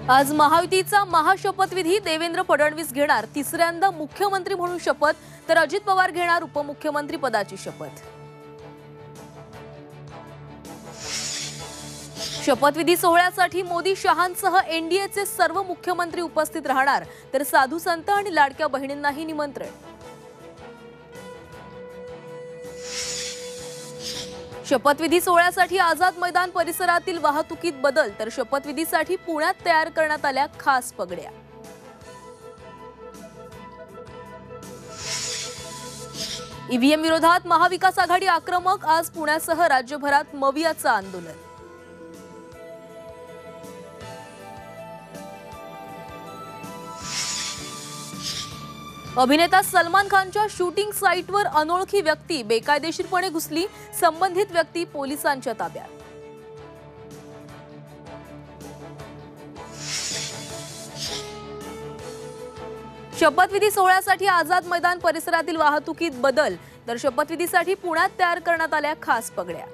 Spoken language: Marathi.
आज महायुतीचा महाशपथविधी देवेंद्र फडणवीस घेणार तिसऱ्यांदा मुख्यमंत्री म्हणून शपथ, तर अजित पवार घेणार उपमुख्यमंत्री पदाची शपथ। शपथविधी सोहळ्यासाठी मोदी शहांसह एनडीएचे सर्व मुख्यमंत्री उपस्थित राहणार, तर साधू संत आणि लाडक्या बहिणींनाही निमंत्रण। शपथविधी सोहळ्यासाठी आझाद मैदान परिसरातील वाहतुकीत बदल, तर शपथविधीसाठी पुण्यात तयार करण्यात आल्या खास पगड्या। ईव्हीएम विरोधात महाविकास आघाडी आक्रमक, आज पुण्यासह राज्यभरात मवियाचं आंदोलन। अभिनेता सलमान खानच्या शूटिंग साइटवर अनोळखी व्यक्ती बेकायदेशीरपणे घुसली, संबंधित व्यक्ती पोलिसांच्या ताब्यात। शपथविधी सोहळ्यासाठी आझाद मैदान परिसरातील वाहतुकीत बदल, तर शपथविधीसाठी पुण्यात तयार करण्यात आल्या खास पगड्या।